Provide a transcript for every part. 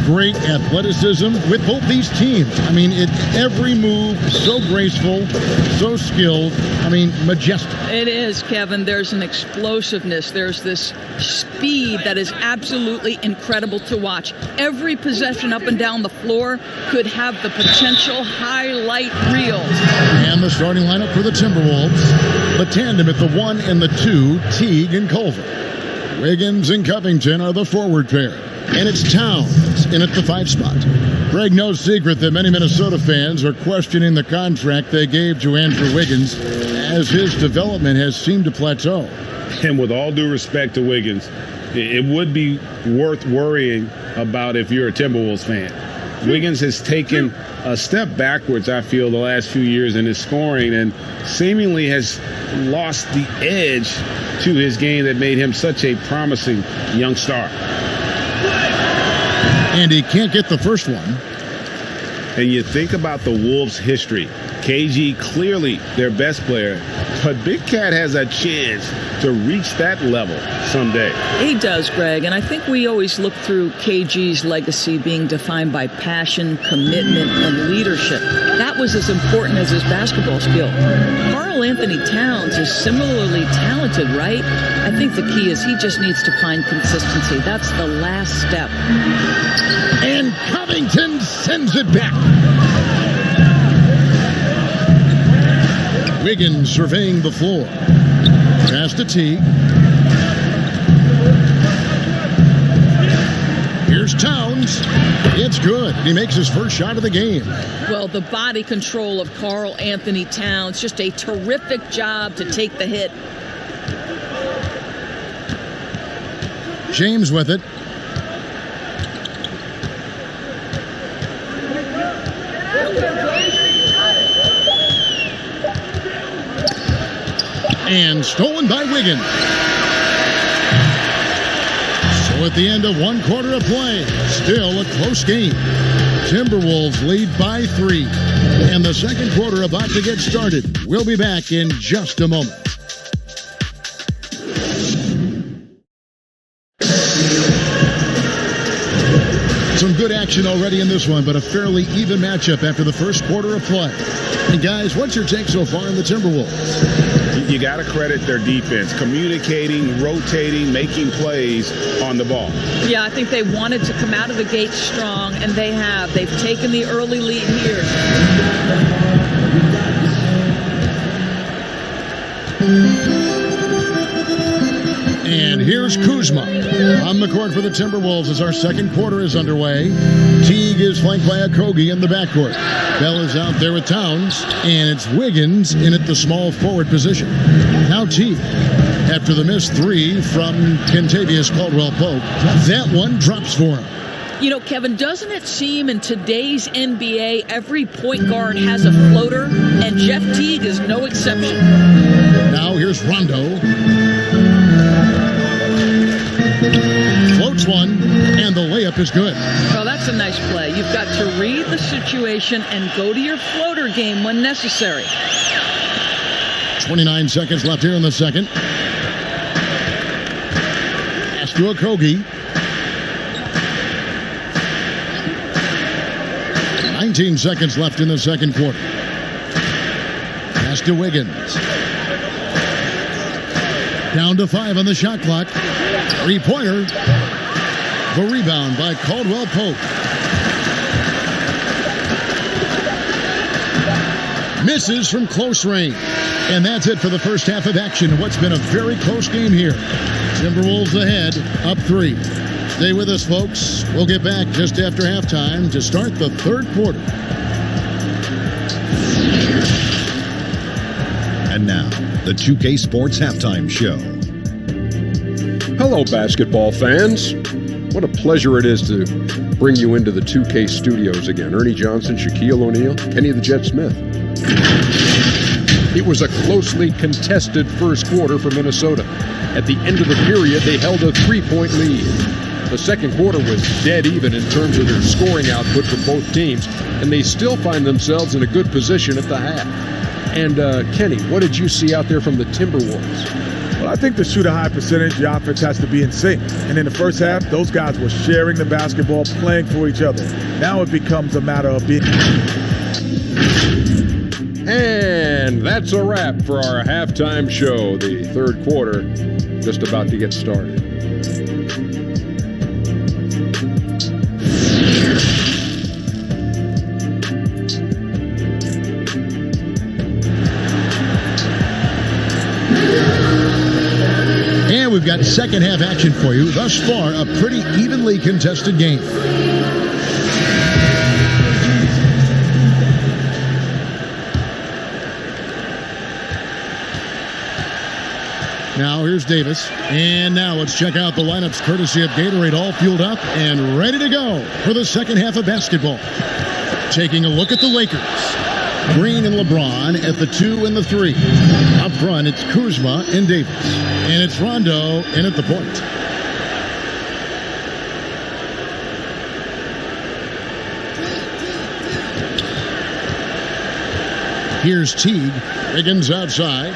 great athleticism with both these teams. I mean, every move so graceful, so skilled. I mean, majestic. It is, Kevin. There's an explosiveness. There's this speed that is absolutely incredible to watch. Every possession up and down the floor could have the potential highlight reels. And the starting lineup for the Timberwolves. The tandem at the 1 and the 2, Teague and Culver. Wiggins and Covington are the forward pair. And it's Towns in at the 5 spot. Greg, no secret that many Minnesota fans are questioning the contract they gave to Andrew Wiggins as his development has seemed to plateau. And with all due respect to Wiggins, it would be worth worrying about if you're a Timberwolves fan. Wiggins has taken a step backwards, I feel, the last few years in his scoring and seemingly has lost the edge to his game that made him such a promising young star. And he can't get the first one. And you think about the Wolves' history. KG clearly their best player, but Big Cat has a chance to reach that level someday. He does, Greg, and I think we always look through KG's legacy being defined by passion, commitment, and leadership. That was as important as his basketball skill. Karl Anthony Towns is similarly talented, right? I think the key is he just needs to find consistency. That's the last step. And Covington sends it back. Wiggins surveying the floor. Pass to Teague. Here's Towns. It's good. He makes his first shot of the game. Well, the body control of Karl Anthony Towns, just a terrific job to take the hit. James with it. And stolen by Wiggins. So at the end of one quarter of play, still a close game. Timberwolves lead by 3. And the second quarter about to get started. We'll be back in just a moment. Some good action already in this one, but a fairly even matchup after the first quarter of play. And guys, what's your take so far in the Timberwolves? You got to credit their defense, communicating, rotating, making plays on the ball. Yeah, I think they wanted to come out of the gate strong, and they have. They've taken the early lead here. And here's Kuzma on the court for the Timberwolves as our second quarter is underway. Teague is flanked by Okogie in the backcourt. Bell is out there with Towns, and it's Wiggins in at the small forward position. Now Teague, after the missed 3 from Kentavious Caldwell-Pope, that one drops for him. You know, Kevin, doesn't it seem in today's NBA every point guard has a floater, and Jeff Teague is no exception? Now here's Rondo. Floats one, and the layup is good. Well, that's a nice play. You've got to read the situation and go to your floater game when necessary. 29 seconds left here in the second. Pass to Okogie. 19 seconds left in the second quarter. Pass to Wiggins. Down to 5 on the shot clock. Three-pointer. The rebound by Caldwell-Pope. Misses from close range. And that's it for the first half of action. What's been a very close game here. Timberwolves ahead, up 3. Stay with us, folks. We'll get back just after halftime to start the third quarter. And now, the 2K Sports Halftime Show. Hello, basketball fans. What a pleasure it is to bring you into the 2K studios again. Ernie Johnson, Shaquille O'Neal, Kenny the Jet Smith. It was a closely contested first quarter for Minnesota. At the end of the period, they held a 3-point lead. The second quarter was dead even in terms of their scoring output for both teams, and they still find themselves in a good position at the half. And Kenny, what did you see out there from the Timberwolves? Well, I think to shoot a high percentage, the offense has to be in sync. And in the first half, those guys were sharing the basketball, playing for each other. Now it becomes a matter of being... And that's a wrap for our halftime show. The third quarter just about to get started. And we've got second half action for you. Thus far, a pretty evenly contested game. Now here's Davis. And now let's check out the lineups courtesy of Gatorade, all fueled up and ready to go for the second half of basketball. Taking a look at the Lakers. Green and LeBron at the 2 and the 3. Up front, it's Kuzma and Davis. And it's Rondo in at the point. Here's Teague. Wiggins outside.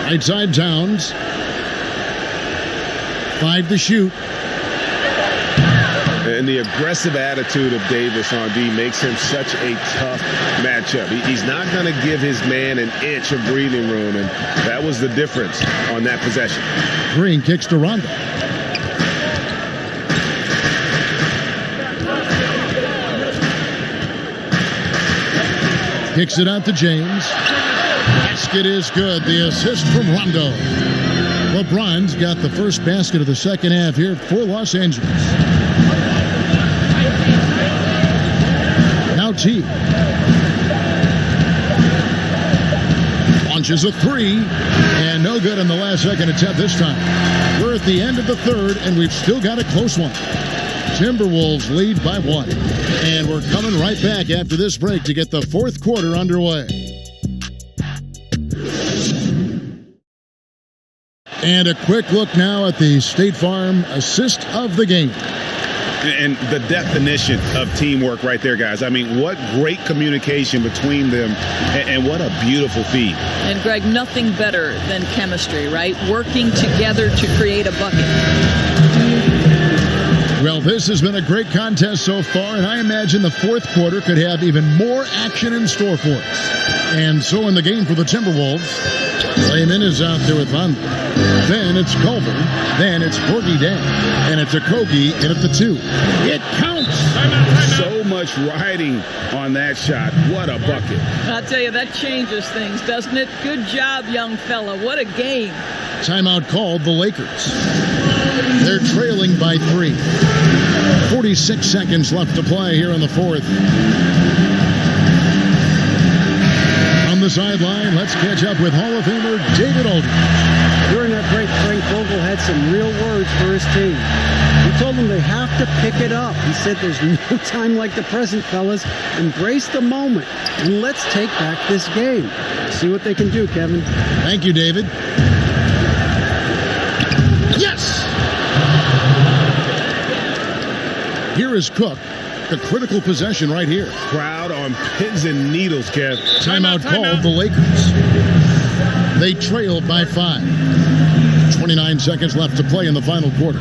Right side Towns. 5 to shoot. And the aggressive attitude of Davis on D makes him such a tough matchup. He's not going to give his man an inch of breathing room, and that was the difference on that possession. Green kicks to Rondo. Kicks it out to James. Basket is good. The assist from Rondo. LeBron's got the first basket of the second half here for Los Angeles. Now T. Launches a 3. And no good in the last second attempt this time. We're at the end of the third, and we've still got a close one. Timberwolves lead by 1. And we're coming right back after this break to get the fourth quarter underway. And a quick look now at the State Farm assist of the game. And the definition of teamwork right there, guys. I mean, what great communication between them, and what a beautiful feed. And, Greg, nothing better than chemistry, right? Working together to create a bucket. Well, this has been a great contest so far, and I imagine the fourth quarter could have even more action in store for us. And so in the game for the Timberwolves, Layman is out there with Van. Then it's Culver. Then it's Porgy Dan. And it's Okogie in at the 2. It counts! So much riding on that shot. What a bucket. I'll tell you, that changes things, doesn't it? Good job, young fella. What a game. Timeout called the Lakers. They're trailing by 3. 46 seconds left to play here in the fourth. On the sideline, let's catch up with Hall of Famer David Aldridge. During that break, Frank Vogel had some real words for his team. He told them they have to pick it up. He said there's no time like the present, fellas. Embrace the moment, and let's take back this game. See what they can do, Kevin. Thank you, David. Yes! Here is Cook. The critical possession right here. Crowd on pins and needles, Kev. Timeout called the Lakers. They trail by 5. 29 seconds left to play in the final quarter.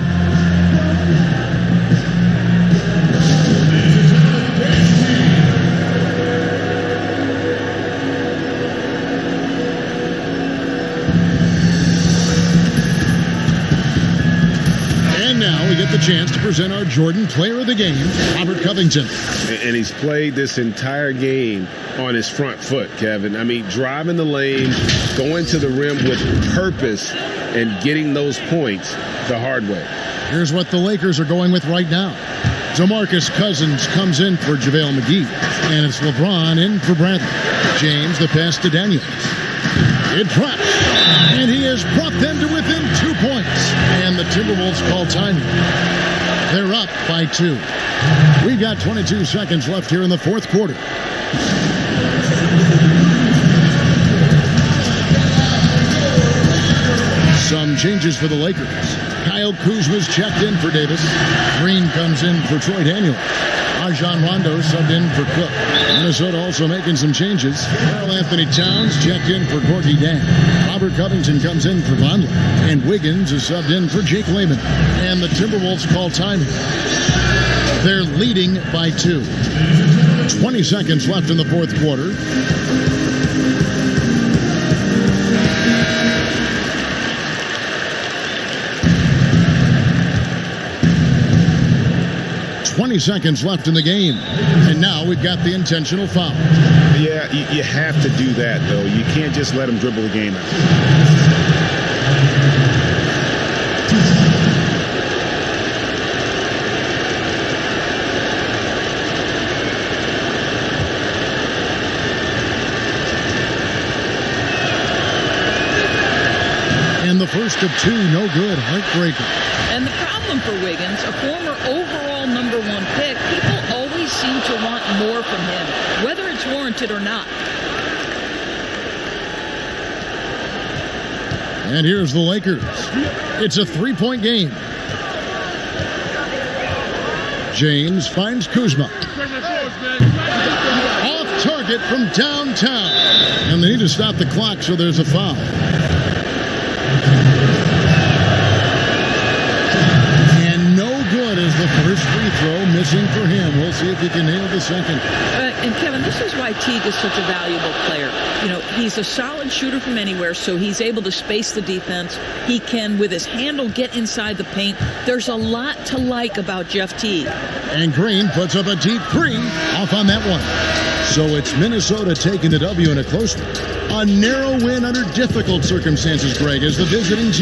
And now we get the chance to present our Jordan Player of the Game, Robert Covington. And he's played this entire game on his front foot, Kevin. I mean, driving the lane, going to the rim with purpose, and getting those points the hard way. Here's what the Lakers are going with right now. DeMarcus Cousins comes in for JaVale McGee. And it's LeBron in for Bradley. James, the pass to Daniels. It drops. And he has brought them to within 2 points. And the Timberwolves call timing. They're up by 2. We've got 22 seconds left here in the fourth quarter. Some changes for the Lakers. Kyle Kyle Kuzma's checked in for Davis. Green comes in for Troy Daniels. Rajon Rondo subbed in for Cook. Minnesota also making some changes. Karl Anthony Towns checked in for Gorgie Dan. Robert Covington comes in for Vonleh. And Wiggins is subbed in for Jake Layman. And the Timberwolves call time. They're leading by 2. 20 seconds left in the fourth quarter. Seconds left in the game, and now we've got the intentional foul. Yeah, you have to do that, though. You can't just let him dribble the game out. And the first of 2, no good, heartbreaker. And the problem for Wiggins, a former overall number 1 pick, people always seem to want more from him, whether it's warranted or not. And here's the Lakers. It's a 3-point game. James finds Kuzma. Off target from downtown. And they need to stop the clock, so there's a foul. Is the first free throw missing for him. We'll see if he can nail the second. And Kevin, this is why Teague is such a valuable player. You know, he's a solid shooter from anywhere, so he's able to space the defense. He can, with his handle, get inside the paint. There's a lot to like about Jeff Teague. And Green puts up a deep 3 off on that one. So it's Minnesota taking the W in a close one. A narrow win under difficult circumstances, Greg, as the visiting team.